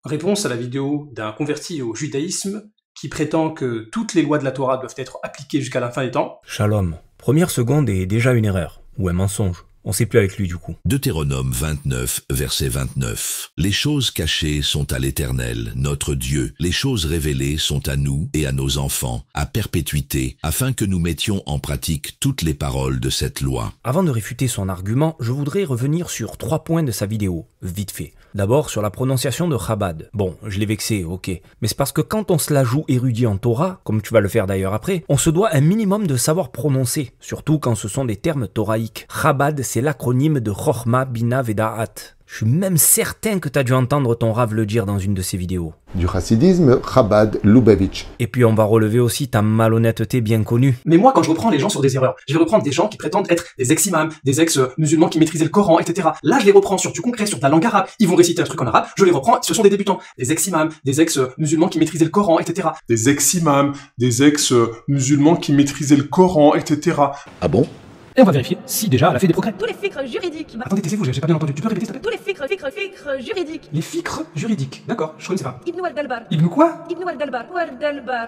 Réponse à la vidéo d'un converti au judaïsme qui prétend que toutes les lois de la Torah doivent être appliquées jusqu'à la fin des temps. Shalom. Première seconde est déjà une erreur, ou un mensonge. On sait plus avec lui du coup. Deutéronome 29, verset 29. Les choses cachées sont à l'Éternel, notre Dieu. Les choses révélées sont à nous et à nos enfants, à perpétuité, afin que nous mettions en pratique toutes les paroles de cette loi. Avant de réfuter son argument, je voudrais revenir sur 3 points de sa vidéo, vite fait. D'abord sur la prononciation de Chabad. Bon, je l'ai vexé, ok. Mais c'est parce que quand on se la joue érudit en Torah, comme tu vas le faire d'ailleurs après, on se doit un minimum de savoir prononcer, surtout quand ce sont des termes thoraïques. Chabad, c'est l'acronyme de Chochma, Bina, Veda'at. Je suis même certain que tu as dû entendre ton Rav le dire dans une de ses vidéos. Du chassidisme, Chabad Lubavitch. Et puis on va relever aussi ta malhonnêteté bien connue. Mais moi, quand je reprends les gens sur des erreurs, je vais reprendre des gens qui prétendent être des ex-imams, des ex-musulmans qui maîtrisaient le Coran, etc. Là, je les reprends sur du concret, sur de la langue arabe. Ils vont réciter un truc en arabe, je les reprends, ce sont des débutants. Des ex-imams, des ex-musulmans qui maîtrisaient le Coran, etc. Des ex-imams, des ex-musulmans qui maîtrisaient le Coran, etc. Ah bon? Et on va vérifier si déjà elle a fait des progrès. Tous les ficres juridiques. Attendez, taisez-vous, j'ai pas bien entendu. Tu peux répéter s'il te plaît? Tous les ficres juridiques. Les ficres juridiques. D'accord, je connaissais pas. Ibn al-Dalbar. Ibn quoi? Ibn al-Dalbar.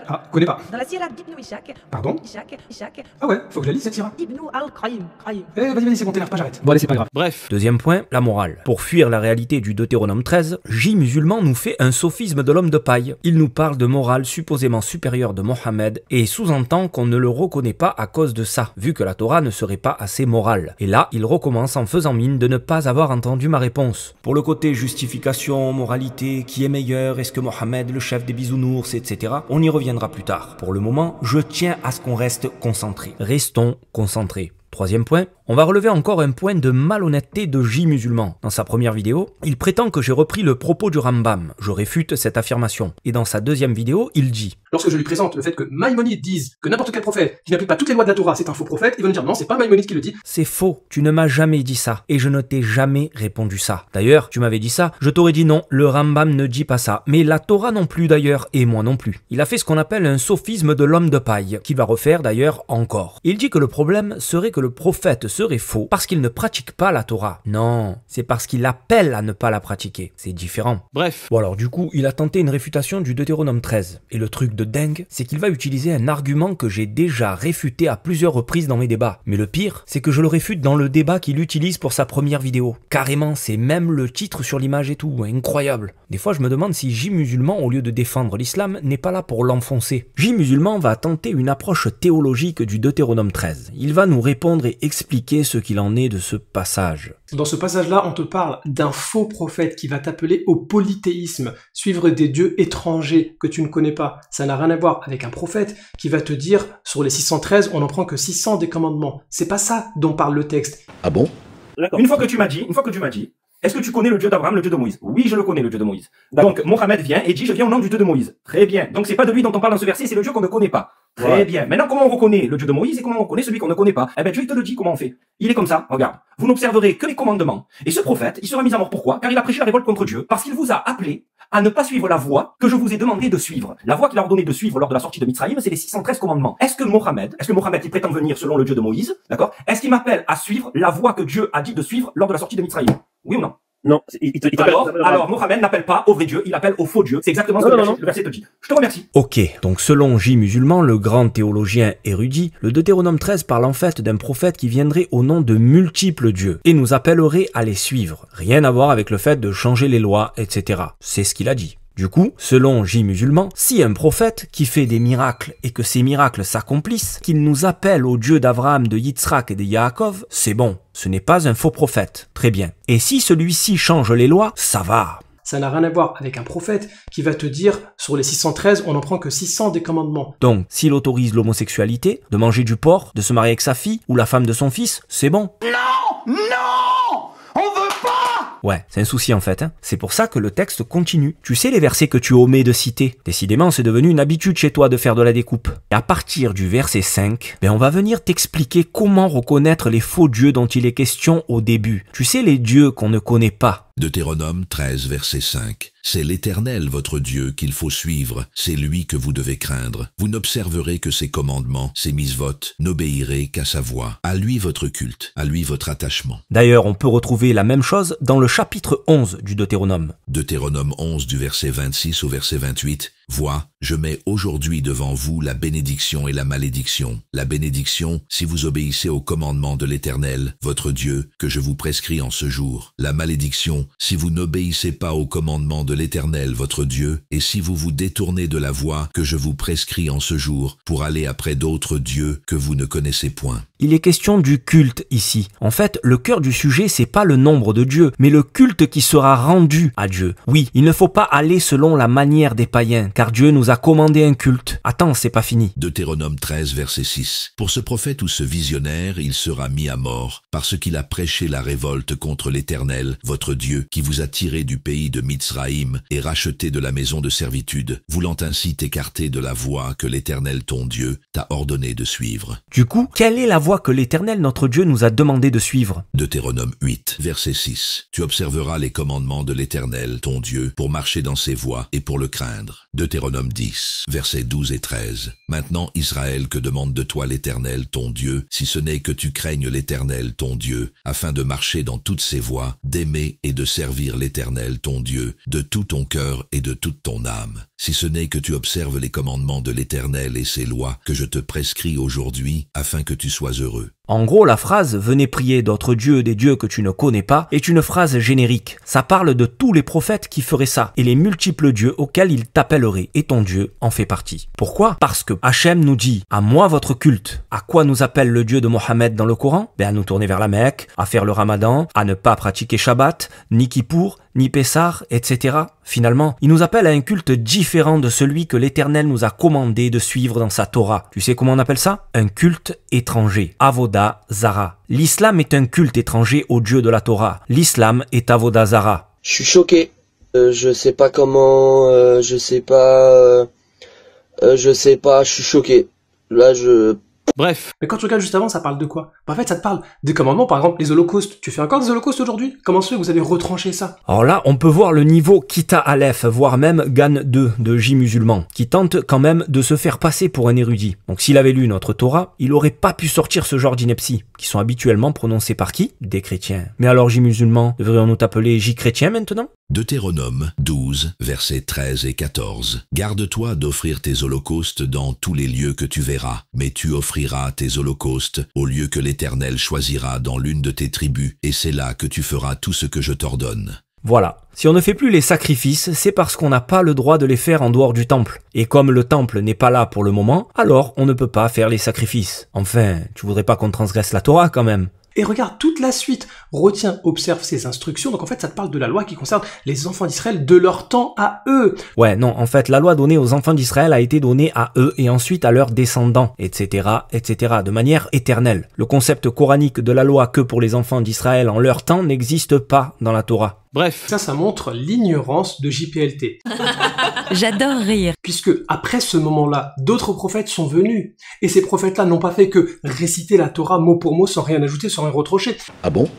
Ah, connais pas. Dans la sirah d'Ibn Ishaq. Pardon? Ishaq. Ah ouais, faut que je la lise cette sirah. Ibn al-Qayyim. Vas-y, c'est bon, t'énerve pas, j'arrête. Bon allez, c'est pas grave. Bref. Deuxième point, la morale. Pour fuir la réalité du Deutéronome 13, J musulman nous fait un sophisme de l'homme de paille. Il nous parle de morale supposément supérieure de Mohammed et sous-entend qu'on ne le reconnaît pas à cause de ça, vu que la Torah ne serait pas assez morale. Et là, il recommence en faisant mine de ne pas avoir entendu ma réponse. Pour le côté justification, moralité, qui est meilleur, est-ce que Mohammed, le chef des bisounours, etc. On y reviendra plus tard. Pour le moment, je tiens à ce qu'on reste concentré. Restons concentrés. Troisième point, on va relever encore un point de malhonnêteté de J musulman. Dans sa première vidéo, il prétend que j'ai repris le propos du Rambam. Je réfute cette affirmation. Et dans sa deuxième vidéo, il dit: lorsque je lui présente le fait que Maïmonide dise que n'importe quel prophète qui n'applique pas toutes les lois de la Torah, c'est un faux prophète, il va me dire non, c'est pas Maïmonide qui le dit. C'est faux, tu ne m'as jamais dit ça, et je ne t'ai jamais répondu ça. D'ailleurs, tu m'avais dit ça, je t'aurais dit non, le Rambam ne dit pas ça, mais la Torah non plus d'ailleurs, et moi non plus. Il a fait ce qu'on appelle un sophisme de l'homme de paille, qu'il va refaire d'ailleurs encore. Il dit que le problème serait que le prophète serait faux parce qu'il ne pratique pas la Torah. Non, c'est parce qu'il appelle à ne pas la pratiquer. C'est différent. Bref. Bon alors du coup, il a tenté une réfutation du Deutéronome 13. Et le truc de dingue, c'est qu'il va utiliser un argument que j'ai déjà réfuté à plusieurs reprises dans mes débats. Mais le pire, c'est que je le réfute dans le débat qu'il utilise pour sa première vidéo. Carrément, c'est même le titre sur l'image et tout. Incroyable. Des fois, je me demande si J musulman, au lieu de défendre l'islam, n'est pas là pour l'enfoncer. J musulman va tenter une approche théologique du Deutéronome 13. Il va nous répondre et expliquer ce qu'il en est de ce passage. Dans ce passage-là, on te parle d'un faux prophète qui va t'appeler au polythéisme, suivre des dieux étrangers que tu ne connais pas. Ça n'a rien à voir avec un prophète qui va te dire, sur les 613, on n'en prend que 600 des commandements. C'est pas ça dont parle le texte. Ah bon? Une fois que tu m'as dit, est-ce que tu connais le Dieu d'Abraham, le Dieu de Moïse? Oui, je le connais, le Dieu de Moïse. Donc, Mohammed vient et dit, je viens au nom du Dieu de Moïse. Très bien. Donc, c'est pas de lui dont on parle dans ce verset, c'est le Dieu qu'on ne connaît pas. Très bien. Maintenant, comment on reconnaît le Dieu de Moïse et comment on reconnaît celui qu'on ne connaît pas? Eh ben, Dieu, il te le dit comment on fait. Il est comme ça. Regarde. Vous n'observerez que les commandements. Et ce prophète, il sera mis à mort. Pourquoi? Car il a prêché la révolte contre Dieu. Parce qu'il vous a appelé à ne pas suivre la voie que je vous ai demandé de suivre. La voie qu'il a ordonné de suivre lors de la sortie de Mitzrayim, c'est les 613 commandements. Est-ce que Mohammed, il prétend venir selon le Dieu de Moïse? D'accord? Est-ce qu'il m'appelle à suivre la voie que Dieu a dit de suivre lors de la sortie de Mitzrayim? Oui ou non? Non, alors Mohammed n'appelle pas au vrai Dieu, il appelle au faux Dieu. C'est exactement ce que le verset te dit. Je te remercie. Ok, donc selon J musulman, le grand théologien érudit, le Deutéronome 13 parle en fait d'un prophète qui viendrait au nom de multiples dieux et nous appellerait à les suivre. Rien à voir avec le fait de changer les lois, etc. C'est ce qu'il a dit. Du coup, selon J musulman, si un prophète qui fait des miracles et que ces miracles s'accomplissent, qu'il nous appelle au Dieu d'Abraham, de Yitzhak et de Yaakov, c'est bon, ce n'est pas un faux prophète. Très bien. Et si celui-ci change les lois, ça va. Ça n'a rien à voir avec un prophète qui va te dire, sur les 613, on n'en prend que 600 des commandements. Donc, s'il autorise l'homosexualité, de manger du porc, de se marier avec sa fille ou la femme de son fils, c'est bon. Non! On veut pas! Ouais, c'est un souci en fait. C'est pour ça que le texte continue. Tu sais les versets que tu omets de citer? Décidément, c'est devenu une habitude chez toi de faire de la découpe. Et à partir du verset 5, on va venir t'expliquer comment reconnaître les faux dieux dont il est question au début. Tu sais les dieux qu'on ne connaît pas. Deutéronome 13, verset 5. C'est l'Éternel votre Dieu qu'il faut suivre, c'est lui que vous devez craindre. Vous n'observerez que ses commandements, ses mitzvot, n'obéirez qu'à sa voix. À lui votre culte, à lui votre attachement. D'ailleurs, on peut retrouver la même chose dans le chapitre 11 du Deutéronome. Deutéronome 11 du verset 26 au verset 28. Vois, je mets aujourd'hui devant vous la bénédiction et la malédiction. La bénédiction, si vous obéissez aux commandements de l'Éternel, votre Dieu, que je vous prescris en ce jour. La malédiction, si vous n'obéissez pas aux commandements de l'Éternel, votre Dieu, et si vous vous détournez de la voie que je vous prescris en ce jour, pour aller après d'autres dieux que vous ne connaissez point. Il est question du culte ici. En fait, le cœur du sujet, c'est pas le nombre de dieux, mais le culte qui sera rendu à Dieu. Oui, il ne faut pas aller selon la manière des païens, car Dieu nous a commandé un culte. Attends, c'est pas fini. Deutéronome 13, verset 6. Pour ce prophète ou ce visionnaire, il sera mis à mort, parce qu'il a prêché la révolte contre l'Éternel, votre Dieu, qui vous a tiré du pays de Mitzraïm et racheté de la maison de servitude, voulant ainsi t'écarter de la voie que l'Éternel ton Dieu t'a ordonné de suivre. Du coup, quelle est la voie que l'Éternel notre Dieu nous a demandé de suivre? Deutéronome 8, verset 6. Tu observeras les commandements de l'Éternel, ton Dieu, pour marcher dans ses voies et pour le craindre. Deutéronome 10, versets 12 et 13. Maintenant, Israël, que demande de toi l'Éternel, ton Dieu, si ce n'est que tu craignes l'Éternel, ton Dieu, afin de marcher dans toutes ses voies, d'aimer et de servir l'Éternel, ton Dieu, de tout ton cœur et de toute ton âme. Si ce n'est que tu observes les commandements de l'Éternel et ses lois que je te prescris aujourd'hui, afin que tu sois heureux. En gros, la phrase « Venez prier d'autres dieux, des dieux que tu ne connais pas » est une phrase générique. Ça parle de tous les prophètes qui feraient ça et les multiples dieux auxquels ils t'appelleraient, et ton Dieu en fait partie. Pourquoi? Parce que Hachem nous dit « À moi votre culte ». À quoi nous appelle le Dieu de Mohammed dans le Coran? À nous tourner vers la Mecque, à faire le Ramadan, à ne pas pratiquer Shabbat, ni Kippour, ni Pessar, etc. Finalement, il nous appelle à un culte différent de celui que l'Éternel nous a commandé de suivre dans sa Torah. Tu sais comment on appelle ça? Un culte étranger. Avoda Zara. L'islam est un culte étranger au Dieu de la Torah. L'islam est Avoda Zara. Je suis choqué. Je sais pas comment... je sais pas, je suis choqué. Là, Bref. Mais quand tu regardes juste avant, ça parle de quoi? En fait, ça te parle des commandements, par exemple, les holocaustes. Tu fais encore des holocaustes aujourd'hui? Comment se fait que vous avez retranché ça? Alors là, on peut voir le niveau Kita Aleph, voire même Gan 2 de J musulman, qui tente quand même de se faire passer pour un érudit. Donc s'il avait lu notre Torah, il aurait pas pu sortir ce genre d'inepties, qui sont habituellement prononcés par qui? Des chrétiens. Mais alors J musulman, devrions-nous t'appeler J chrétien maintenant? Deutéronome 12, versets 13 et 14. Garde-toi d'offrir tes holocaustes dans tous les lieux que tu verras, mais tu offriras tes holocaustes au lieu que l'Éternel choisira dans l'une de tes tribus, et c'est là que tu feras tout ce que je t'ordonne. Voilà. Si on ne fait plus les sacrifices, c'est parce qu'on n'a pas le droit de les faire en dehors du temple. Et comme le temple n'est pas là pour le moment, alors on ne peut pas faire les sacrifices. Enfin, tu voudrais pas qu'on transgresse la Torah quand même? Et regarde toute la suite. Retiens, observe ces instructions. Donc en fait, ça te parle de la loi qui concerne les enfants d'Israël de leur temps à eux. Ouais, non, en fait, la loi donnée aux enfants d'Israël a été donnée à eux et ensuite à leurs descendants, etc., etc., de manière éternelle. Le concept coranique de la loi que pour les enfants d'Israël en leur temps n'existe pas dans la Torah. Bref. Ça montre l'ignorance de JPLT. J'adore rire. Puisque, après ce moment-là, d'autres prophètes sont venus. Et ces prophètes-là n'ont pas fait que réciter la Torah mot pour mot sans rien ajouter, sans rien reprocher. Ah bon?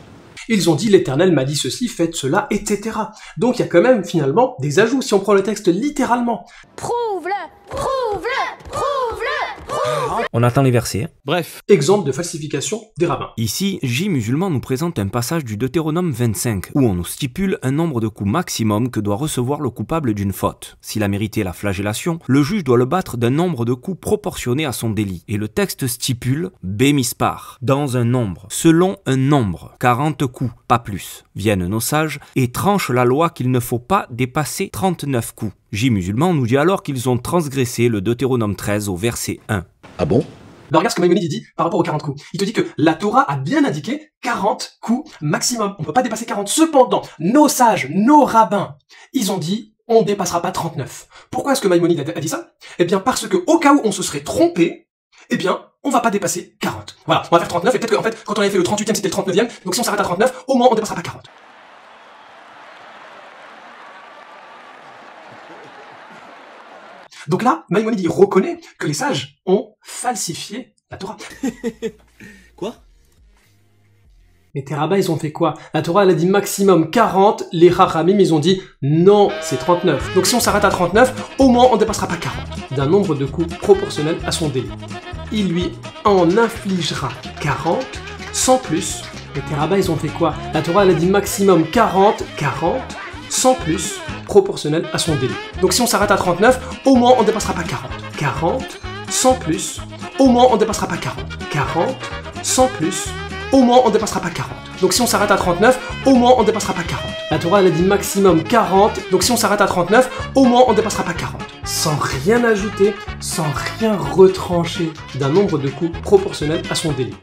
Ils ont dit l'Éternel m'a dit ceci, faites cela, etc. Donc il y a quand même finalement des ajouts si on prend le texte littéralement. Prouve-le, prouve-le, prouve-le, prouve-le. On attend les versets. Bref. Exemple de falsification des rabbins. Ici, J musulman nous présente un passage du Deutéronome 25 où on nous stipule un nombre de coups maximum que doit recevoir le coupable d'une faute. S'il a mérité la flagellation, le juge doit le battre d'un nombre de coups proportionné à son délit. Et le texte stipule Bémispar, dans un nombre, selon un nombre, 40 coups, pas plus. Viennent nos sages et tranchent la loi qu'il ne faut pas dépasser 39 coups. J musulman nous dit alors qu'ils ont transgressé le Deutéronome 13 au verset 1. Ah bon? Alors regarde ce que Maïmonide dit par rapport aux 40 coups. Il te dit que la Torah a bien indiqué 40 coups maximum. On ne peut pas dépasser 40. Cependant, nos sages, nos rabbins, ils ont dit on ne dépassera pas 39. Pourquoi est-ce que Maïmonide a dit ça? Eh bien parce que au cas où on se serait trompé, eh bien on va pas dépasser 40. Voilà, on va faire 39 et peut-être qu'en fait quand on avait fait le 38e c'était le 39e. Donc si on s'arrête à 39, au moins on ne dépassera pas 40. Donc là, Maïmonide reconnaît que les sages ont falsifié la Torah. Quoi? Mais tes rabbins, ils ont fait quoi? La Torah, elle a dit maximum 40, les Chachamim, ils ont dit non, c'est 39. Donc si on s'arrête à 39, au moins on ne dépassera pas 40, d'un nombre de coups proportionnel à son délit. Il lui en infligera 40, sans plus. Mais tes rabbins, ils ont fait quoi? La Torah, elle a dit maximum 40, sans plus, proportionnel à son délit. Donc si on s'arrête à 39, au moins on ne dépassera pas 40. 40, sans plus, au moins on ne dépassera pas 40. 40, sans plus, au moins on ne dépassera pas 40. Donc si on s'arrête à 39, au moins on ne dépassera pas 40. La Torah, elle a dit maximum 40, donc si on s'arrête à 39, au moins on ne dépassera pas 40. Sans rien ajouter, sans rien retrancher, d'un nombre de coups proportionnel à son délit.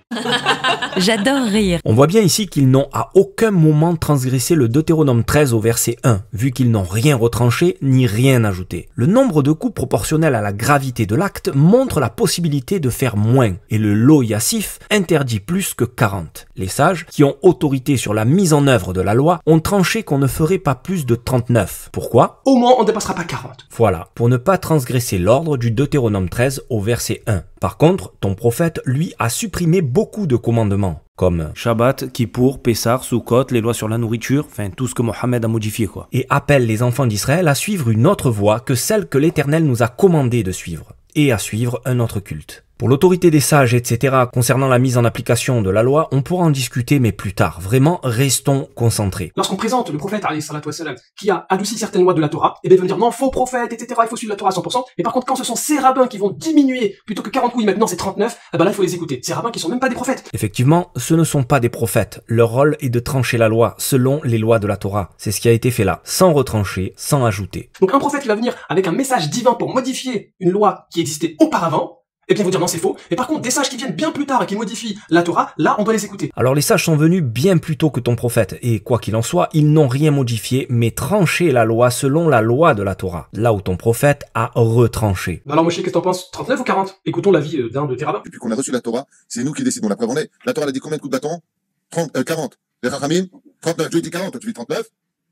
J'adore rire. On voit bien ici qu'ils n'ont à aucun moment transgressé le Deutéronome 13 au verset 1, vu qu'ils n'ont rien retranché ni rien ajouté. Le nombre de coups proportionnel à la gravité de l'acte montre la possibilité de faire moins, et le Lo Yassif interdit plus que 40. Les sages, qui ont autorité sur la mise en œuvre de la loi, ont tranché qu'on ne ferait pas plus de 39. Pourquoi? Au moins on ne dépassera pas 40. Voilà, pour ne pas transgresser l'ordre du Deutéronome 13 au verset 1. Par contre, ton prophète, lui, a supprimé beaucoup de commandements, comme Shabbat, Kippour, Pessah, Sukkot, les lois sur la nourriture, enfin tout ce que Mohammed a modifié quoi. Et appelle les enfants d'Israël à suivre une autre voie que celle que l'Éternel nous a commandé de suivre, et à suivre un autre culte. Pour l'autorité des sages, etc., concernant la mise en application de la loi, on pourra en discuter, mais plus tard. Vraiment, restons concentrés. Lorsqu'on présente le prophète, qui a adouci certaines lois de la Torah, et bien ils vont dire non, faux prophète, etc., il faut suivre la Torah à 100%. Et par contre, quand ce sont ces rabbins qui vont diminuer, plutôt que 40 coups, maintenant c'est 39, eh ben là, il faut les écouter. Ces rabbins qui sont même pas des prophètes. Effectivement, ce ne sont pas des prophètes. Leur rôle est de trancher la loi, selon les lois de la Torah. C'est ce qui a été fait là, sans retrancher, sans ajouter. Donc un prophète qui va venir avec un message divin pour modifier une loi qui existait auparavant, et bien vous dire non c'est faux. Et par contre des sages qui viennent bien plus tard et qui modifient la Torah, là on doit les écouter. Alors les sages sont venus bien plus tôt que ton prophète, et quoi qu'il en soit, ils n'ont rien modifié, mais tranché la loi selon la loi de la Torah, là où ton prophète a retranché. Alors Moshe, qu'est-ce que t'en penses? 39 ou 40? Écoutons l'avis d'un de tes rabbins. Depuis qu'on a reçu la Torah, c'est nous qui décidons. La preuve en est. La Torah elle a dit combien de coups de bâton? 40. Les Chachamim, 39. Je lui ai dit 40, toi tu dis 39.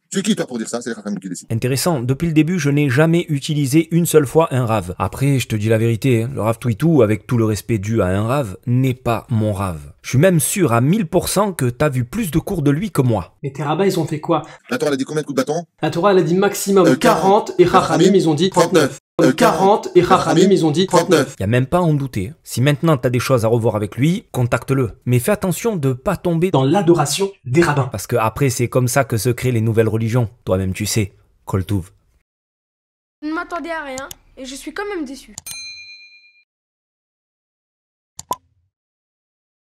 Tu es qui toi pour dire ça? C'est les Chachamim qui décident. Intéressant, depuis le début je n'ai jamais utilisé une seule fois un rave. Après je te dis la vérité, le Rav Twitou, avec tout le respect dû à un rave, n'est pas mon rave. Je suis même sûr à 1000% que t'as vu plus de cours de lui que moi. Mais tes rabbins ils ont fait quoi? La Torah elle a dit combien de coups de bâton? La Torah elle a dit maximum 40 et Chachamim ils ont dit 39. 40 et Chachamim ils ont dit 39. Y a même pas à en douter. Si maintenant t'as des choses à revoir avec lui, contacte-le. Mais fais attention de pas tomber dans l'adoration des rabbins. Parce que après c'est comme ça que se créent les nouvelles religions. Toi-même tu sais. Kol Touv. Je ne m'attendais à rien et je suis quand même déçu.